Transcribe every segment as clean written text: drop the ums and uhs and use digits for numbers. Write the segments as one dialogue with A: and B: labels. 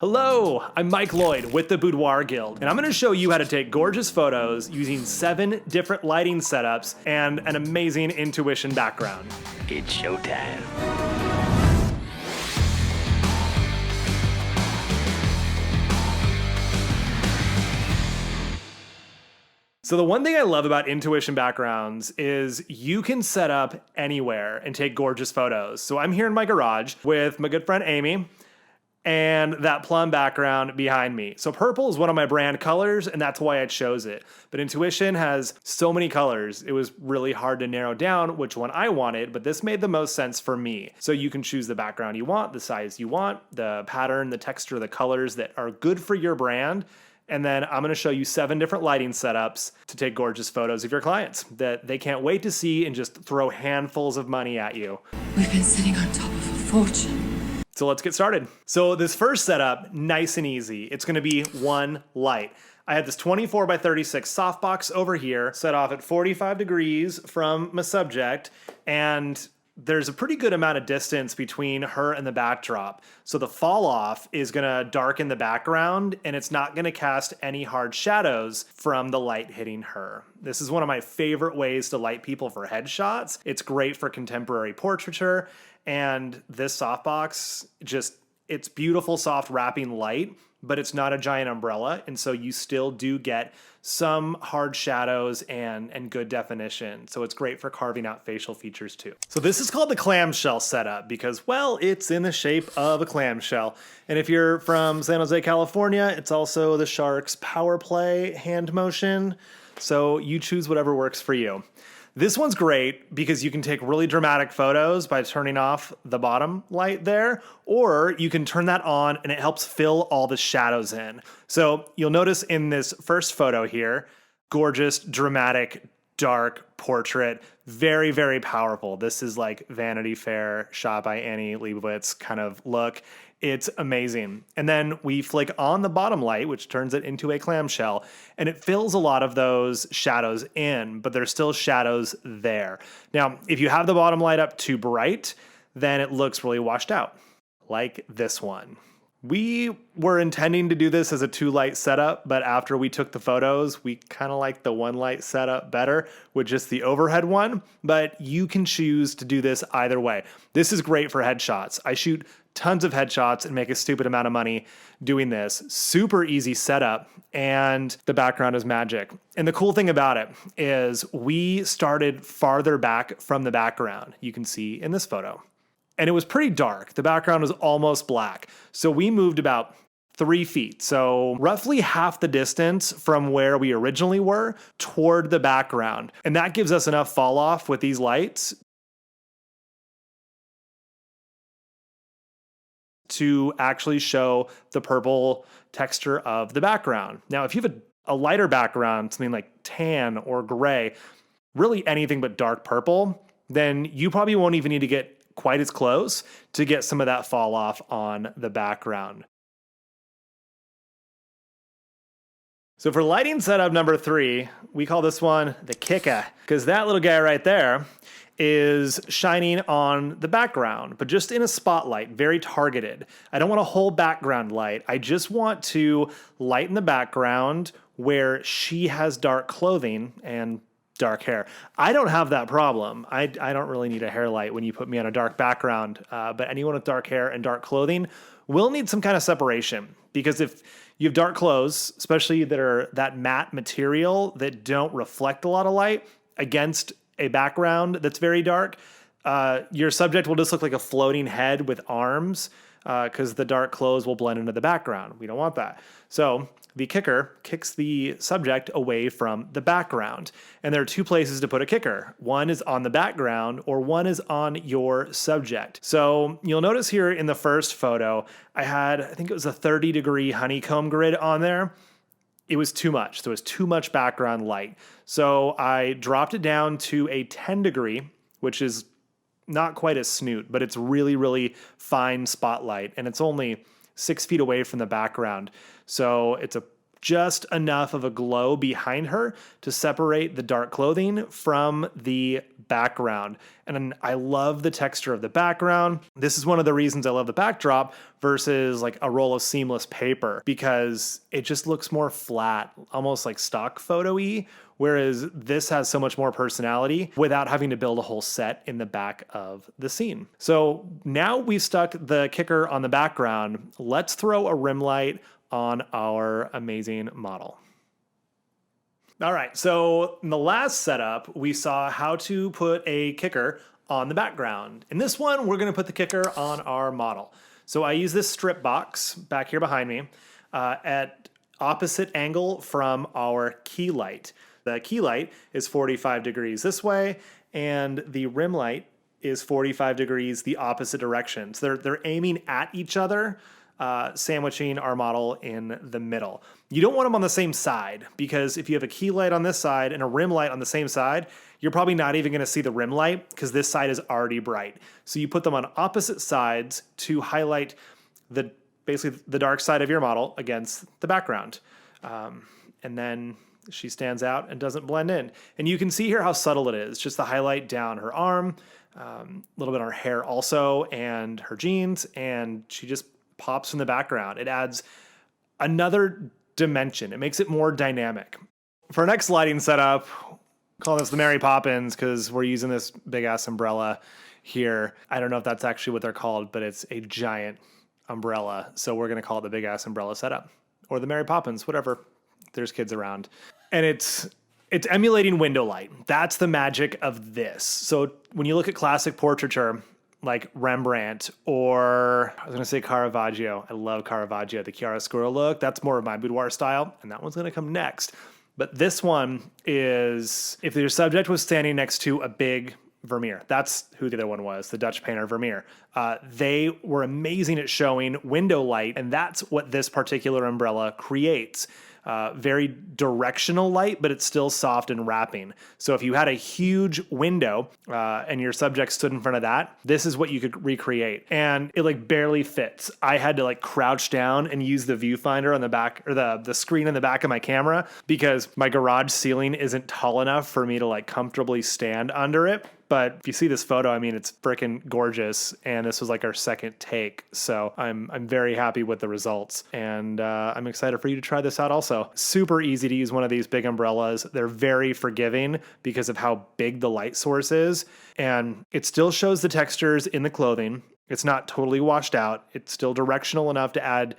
A: Hello, I'm Mike Lloyd with the Boudoir Guild, and I'm going to show you how to take gorgeous photos using 7 different lighting setups and an amazing intuition background.
B: It's showtime.
A: So the one thing I love about intuition backgrounds is you can set up anywhere and take gorgeous photos. So I'm here in my garage with my good friend Amy, and that plum background behind me. So purple is one of my brand colors, and that's why I chose it. But intuition has so many colors, it was really hard to narrow down which one I wanted, but this made the most sense for me. So you can choose the background you want, the size you want, the pattern, the texture, the colors that are good for your brand. And then I'm gonna show you 7 different lighting setups to take gorgeous photos of your clients that they can't wait to see and just throw handfuls of money at you.
C: We've been sitting on top of a fortune.
A: So let's get started. So this first setup, nice and easy. It's gonna be one light. I have this 24 by 36 softbox over here, set off at 45 degrees from my subject, and there's a pretty good amount of distance between her and the backdrop. So the fall off is gonna darken the background, and it's not gonna cast any hard shadows from the light hitting her. This is one of my favorite ways to light people for headshots. It's great for contemporary portraiture. And this softbox, it's beautiful, soft wrapping light, but it's not a giant umbrella. And so you still do get some hard shadows and good definition. So it's great for carving out facial features too. So this is called the clamshell setup because, well, it's in the shape of a clamshell. And if you're from San Jose, California, it's also the shark's power play hand motion. So you choose whatever works for you. This one's great because you can take really dramatic photos by turning off the bottom light there, or you can turn that on and it helps fill all the shadows in. So you'll notice in this first photo here, gorgeous, dramatic, dark portrait, very, very powerful. This is like Vanity Fair, shot by Annie Leibovitz kind of look. It's amazing. And then we flick on the bottom light, which turns it into a clamshell, and it fills a lot of those shadows in, but there's still shadows there. Now, if you have the bottom light up too bright, then it looks really washed out, like this one. We were intending to do this as a 2-light setup, but after we took the photos, we kind of like the 1-light setup better with just the overhead one, but you can choose to do this either way. This is great for headshots. I shoot tons of headshots and make a stupid amount of money doing this. Super easy setup, and the background is magic. And the cool thing about it is we started farther back from the background. You can see in this photo. And it was pretty dark. The background was almost black. So we moved about 3 feet. So roughly half the distance from where we originally were toward the background. And that gives us enough fall off with these lights to actually show the purple texture of the background. Now, if you have a lighter background, something like tan or gray, really anything but dark purple, then you probably won't even need to get quite as close to get some of that fall off on the background. So for lighting setup number 3, we call this one the kicker, because that little guy right there is shining on the background, but just in a spotlight, very targeted. I don't want a whole background light. I just want to lighten the background where she has dark clothing and dark hair. I don't have that problem. I don't really need a hair light when you put me on a dark background, but anyone with dark hair and dark clothing will need some kind of separation, because if you have dark clothes, especially that are that matte material that don't reflect a lot of light against a background that's very dark, your subject will just look like a floating head with arms, because the dark clothes will blend into the background. We don't want that. So the kicker kicks the subject away from the background. And there are 2 places to put a kicker. One is on the background, or one is on your subject. So you'll notice here in the first photo, I think it was a 30-degree honeycomb grid on there. It was too much. There was too much background light. So I dropped it down to a 10-degree, which is not quite a snoot, but it's really, really fine spotlight, and it's only 6 feet away from the background. So it's a just enough of a glow behind her to separate the dark clothing from the background. And I love the texture of the background. This is one of the reasons I love the backdrop versus like a roll of seamless paper, because it just looks more flat, almost like stock photo-y, whereas this has so much more personality without having to build a whole set in the back of the scene. So now we've stuck the kicker on the background. Let's throw a rim light on our amazing model. All right, so in the last setup, we saw how to put a kicker on the background. In this one, we're gonna put the kicker on our model. So I use this strip box back here behind me at opposite angle from our key light. The key light is 45 degrees this way, and the rim light is 45 degrees the opposite direction. So they're aiming at each other, sandwiching our model in the middle. You don't want them on the same side, because if you have a key light on this side and a rim light on the same side, you're probably not even going to see the rim light because this side is already bright. So you put them on opposite sides to highlight basically the dark side of your model against the background. And then she stands out and doesn't blend in. And you can see here how subtle it is. Just the highlight down her arm, a little bit on her hair also, and her jeans, and she just pops from the background. It adds another dimension. It makes it more dynamic. For our next lighting setup, call this the Mary Poppins because we're using this big ass umbrella here. I don't know if that's actually what they're called, but it's a giant umbrella. So we're going to call it the big ass umbrella setup or the Mary Poppins, whatever. There's kids around. And it's emulating window light. That's the magic of this. So when you look at classic portraiture, like Rembrandt or I was going to say Caravaggio. I love Caravaggio, the chiaroscuro look. That's more of my boudoir style. And that one's going to come next. But this one is, if your subject was standing next to a big Vermeer, that's who the other one was, the Dutch painter Vermeer. They were amazing at showing window light, and that's what this particular umbrella creates. Very directional light, but it's still soft and wrapping. So if you had a huge window and your subject stood in front of that, this is what you could recreate. And it like barely fits. I had to like crouch down and use the viewfinder on the back, or the screen in the back of my camera, because my garage ceiling isn't tall enough for me to like comfortably stand under it. But if you see this photo, I mean, it's freaking gorgeous. And this was like our second take. So I'm very happy with the results. And I'm excited for you to try this out also. Super easy to use one of these big umbrellas. They're very forgiving because of how big the light source is. And it still shows the textures in the clothing. It's not totally washed out. It's still directional enough to add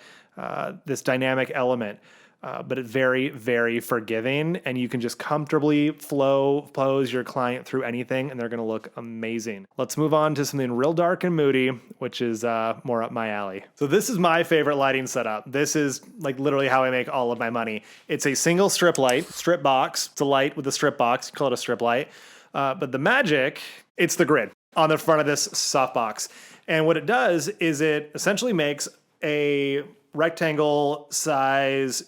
A: this dynamic element. But it's very, very forgiving, and you can just comfortably pose your client through anything, and they're going to look amazing. Let's move on to something real dark and moody, which is more up my alley. So this is my favorite lighting setup. This is like literally how I make all of my money. It's a single strip light, strip box. It's a light with a strip box. You call it a strip light. But the magic, it's the grid on the front of this softbox. And what it does is it essentially makes a rectangle size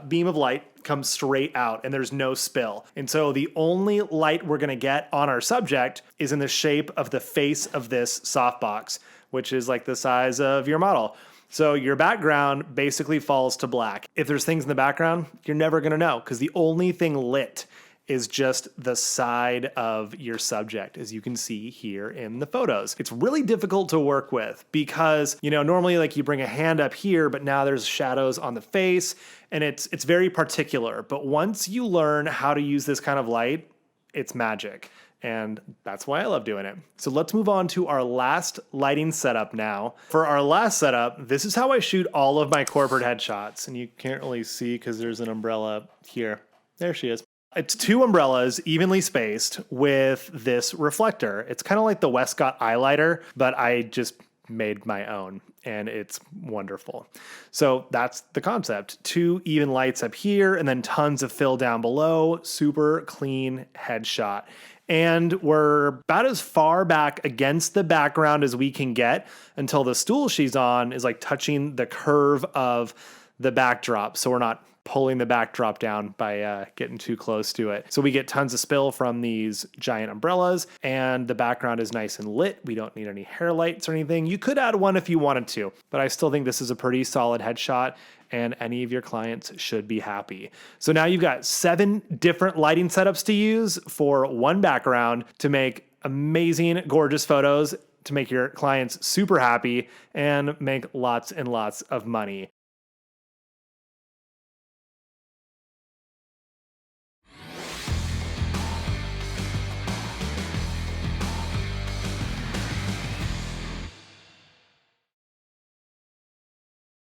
A: beam of light comes straight out, and there's no spill. And so the only light we're going to get on our subject is in the shape of the face of this softbox, which is like the size of your model. So your background basically falls to black. If there's things in the background, you're never going to know, because the only thing lit is just the side of your subject, as you can see here in the photos. It's really difficult to work with because, you know, normally like you bring a hand up here, but now there's shadows on the face, and it's very particular. But once you learn how to use this kind of light, it's magic. And that's why I love doing it. So let's move on to our last lighting setup now. For our last setup, this is how I shoot all of my corporate headshots. And you can't really see because there's an umbrella here. There she is. It's two umbrellas evenly spaced with this reflector. It's kind of like the Westcott eyeliner, but I just made my own, and it's wonderful. So that's the concept. Two even lights up here and then tons of fill down below. Super clean headshot. And we're about as far back against the background as we can get until the stool she's on is like touching the curve of the backdrop, so we're not pulling the backdrop down by getting too close to it. So we get tons of spill from these giant umbrellas, and the background is nice and lit. We don't need any hair lights or anything. You could add one if you wanted to, but I still think this is a pretty solid headshot, and any of your clients should be happy. So now you've got 7 different lighting setups to use for one background to make amazing, gorgeous photos, to make your clients super happy and make lots and lots of money.